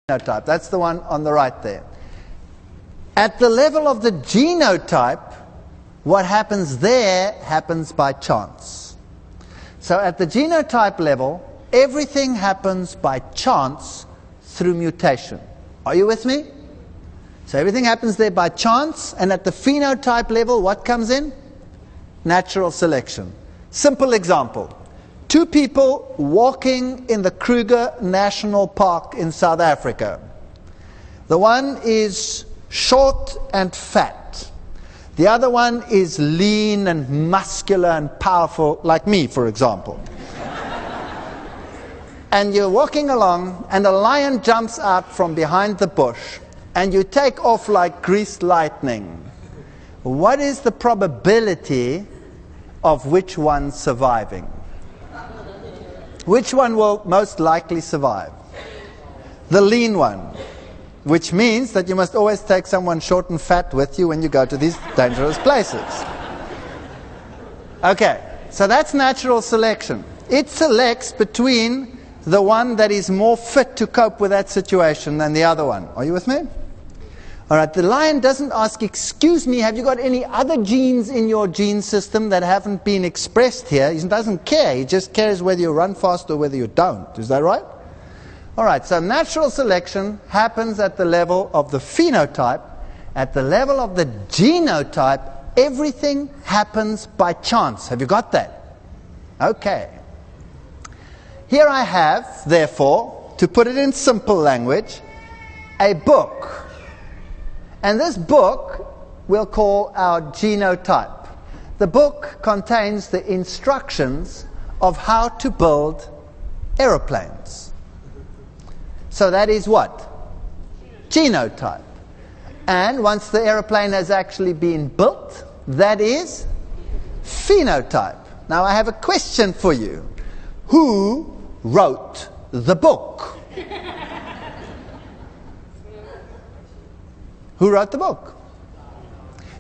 phenotype. That's the one on the right there. At the level of the genotype, what happens there happens by chance. So at the genotype level, everything happens by chance through mutation. Are you with me? So everything happens there by chance, and at the phenotype level, what comes in? Natural selection. Simple example. Two people walking in the Kruger National Park in South Africa. The one is short and fat. The other one is lean and muscular and powerful, like me, for example. And you're walking along, and a lion jumps out from behind the bush, and you take off like greased lightning. What is the probability of which one surviving? Which one will most likely survive? The lean one, which means that you must always take someone short and fat with you when you go to these dangerous places. Okay, so that's natural selection. It selects between the one that is more fit to cope with that situation than the other one. Are you with me? All right, the lion doesn't ask, excuse me, have you got any other genes in your gene system that haven't been expressed here? He doesn't care. He just cares whether you run fast or whether you don't. Is that right? All right, so natural selection happens at the level of the phenotype. At the level of the genotype, everything happens by chance. Have you got that? Okay. Here I have, therefore, to put it in simple language, a book. And this book we'll call our genotype. The book contains the instructions of how to build aeroplanes. So that is what? Genotype. And once the aeroplane has actually been built, that is phenotype. Now I have a question for you. Who wrote the book? Who wrote the book?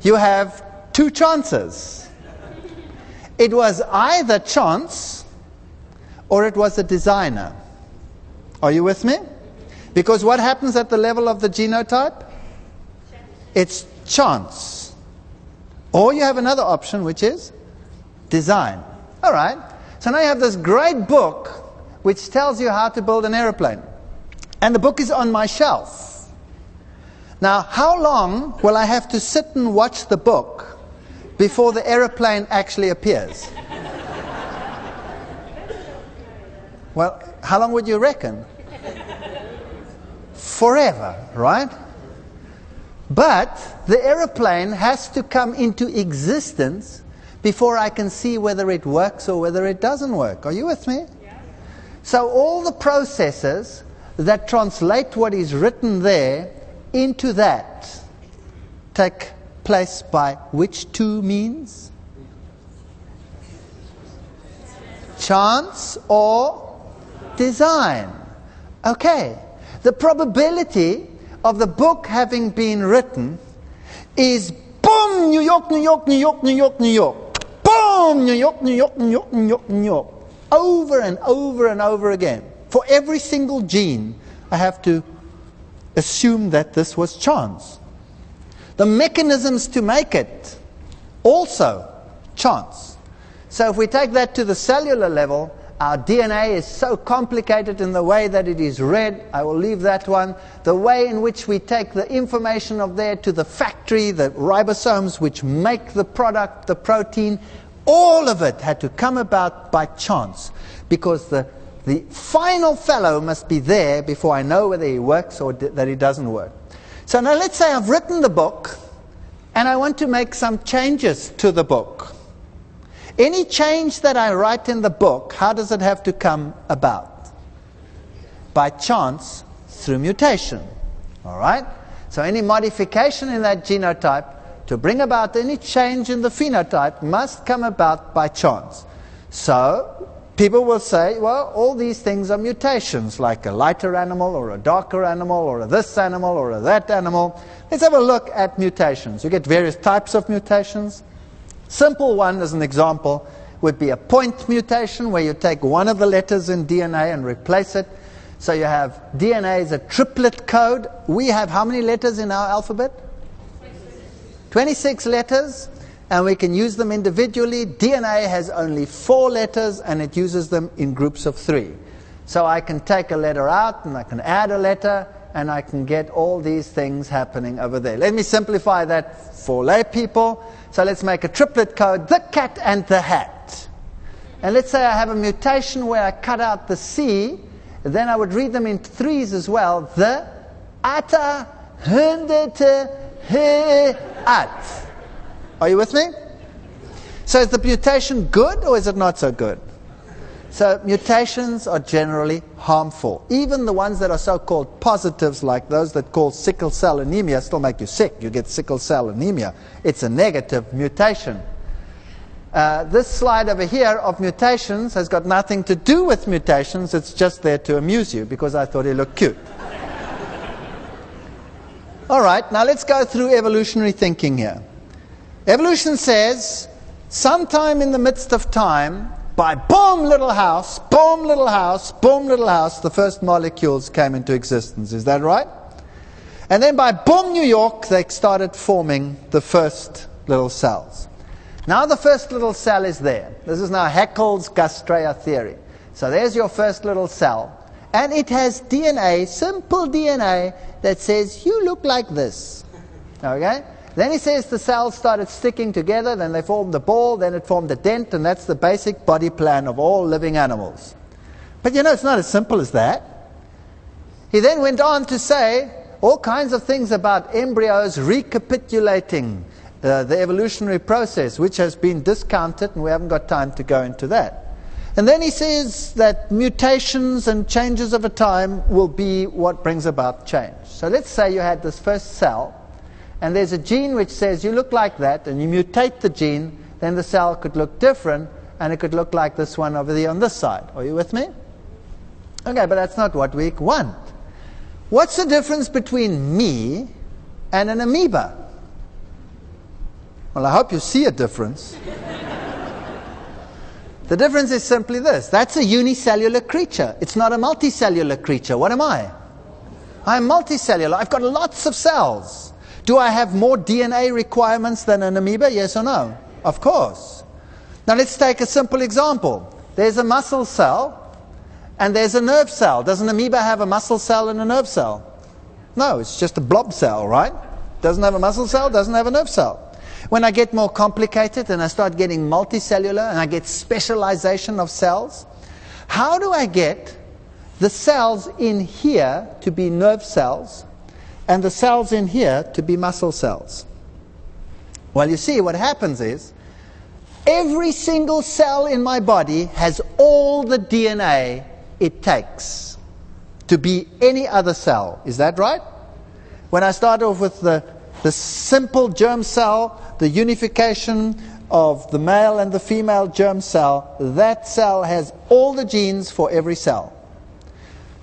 You have two chances. It was either chance or it was a designer. Are you with me? Because what happens at the level of the genotype? It's chance. Or you have another option, which is design. All right. So now you have this great book which tells you how to build an aeroplane. And the book is on my shelf. Now, how long will I have to sit and watch the book before the aeroplane actually appears? Well, how long would you reckon? Forever, right? But the aeroplane has to come into existence before I can see whether it works or whether it doesn't work. Are you with me? Yeah. So all the processes that translate what is written there into that take place by which two means? Chance or design. Okay. The probability of the book having been written is boom, New York, New York, New York, New York, New York. Boom, New York, New York, New York, New York, New York. Over and over and over again. For every single gene, I have to assume that this was chance. The mechanisms to make it, also chance. So if we take that to the cellular level, our DNA is so complicated in the way that it is read. I will leave that one. The way in which we take the information of there to the factory, the ribosomes which make the product, the protein, all of it had to come about by chance. Because the final fellow must be there before I know whether he works or that he doesn't work. So now let's say I've written the book and I want to make some changes to the book. Any change that I write in the book, how does it have to come about? By chance, through mutation. All right? So any modification in that genotype to bring about any change in the phenotype must come about by chance. So people will say, well, all these things are mutations, like a lighter animal or a darker animal or a this animal or a that animal. Let's have a look at mutations. You get various types of mutations. Simple one, as an example, would be a point mutation, where you take one of the letters in DNA and replace it. So you have DNA is a triplet code. We have how many letters in our alphabet? 26 letters, and we can use them individually. DNA has only 4 letters, and it uses them in groups of 3. So I can take a letter out, and I can add a letter, and I can get all these things happening over there. Let me simplify that for lay people. So let's make a triplet code, the cat and the hat. And let's say I have a mutation where I cut out the C, then I would read them in 3s as well. The, ata, hunderte, he, at. Are you with me? So is the mutation good or is it not so good? So mutations are generally harmful. Even the ones that are so-called positives, like those that call sickle cell anemia, still make you sick. You get sickle cell anemia. It's a negative mutation. This slide over here of mutations has got nothing to do with mutations. It's just there to amuse you because I thought he looked cute. All right, now let's go through evolutionary thinking here. Evolution says, sometime in the midst of time, by boom, little house, boom, little house, boom, little house, the first molecules came into existence. Is that right? And then by boom, New York, they started forming the first little cells. Now the first little cell is there. This is now Haeckel's Gastraea theory. So there's your first little cell. And it has DNA, simple DNA, that says, you look like this. Okay? Then he says the cells started sticking together, then they formed the ball, then it formed a dent, and that's the basic body plan of all living animals. But you know, it's not as simple as that. He then went on to say all kinds of things about embryos recapitulating the evolutionary process, which has been discounted, and we haven't got time to go into that. And then he says that mutations and changes over time will be what brings about change. So let's say you had this first cell, and there's a gene which says you look like that, and you mutate the gene, then the cell could look different, and it could look like this one over there on this side. Are you with me? Okay, but that's not what we want. What's the difference between me and an amoeba? Well, I hope you see a difference. The difference is simply this. That's a unicellular creature. It's not a multicellular creature. What am I? I'm multicellular. I've got lots of cells. Do I have more DNA requirements than an amoeba? Yes or no? Of course. Now let's take a simple example. There's a muscle cell and there's a nerve cell. Does an amoeba have a muscle cell and a nerve cell? No, it's just a blob cell, right? Doesn't have a muscle cell, doesn't have a nerve cell. When I get more complicated and I start getting multicellular and I get specialization of cells, how do I get the cells in here to be nerve cells and the cells in here to be muscle cells? Well, you see, what happens is every single cell in my body has all the DNA it takes to be any other cell. Is that right? When I start off with the simple germ cell, the unification of the male and the female germ cell, that cell has all the genes for every cell.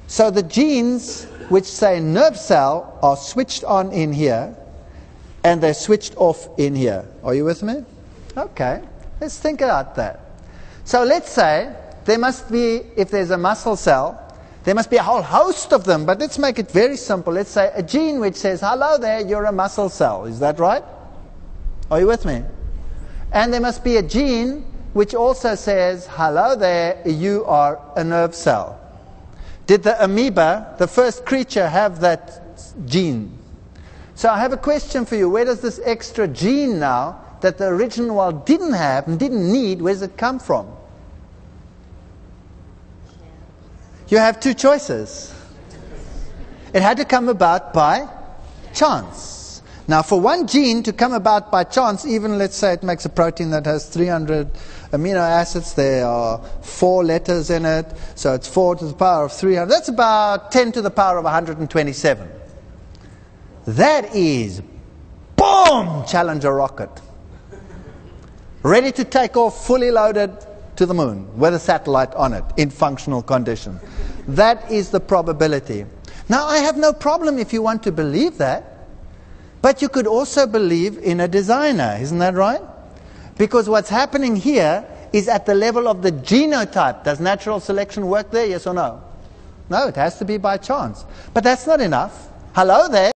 So the genes which say nerve cell are switched on in here, and they're switched off in here. Are you with me? Okay, let's think about that. So let's say there must be, if there's a muscle cell, there must be a whole host of them, but let's make it very simple. Let's say a gene which says, hello there, you're a muscle cell. Is that right? Are you with me? And there must be a gene which also says, hello there, you are a nerve cell. Did the amoeba, the first creature, have that gene? So I have a question for you. Where does this extra gene now that the original one didn't have and didn't need, where does it come from? You have two choices. It had to come about by chance. Now, for one gene to come about by chance, even let's say it makes a protein that has 300 amino acids, there are 4 letters in it, so it's 4 to the power of 300. That's about 10 to the power of 127. That is, boom, Challenger rocket. Ready to take off, fully loaded, to the moon with a satellite on it in functional condition. That is the probability. Now, I have no problem if you want to believe that, but you could also believe in a designer, isn't that right? Because what's happening here is at the level of the genotype. Does natural selection work there, yes or no? No, it has to be by chance. But that's not enough. Hello there.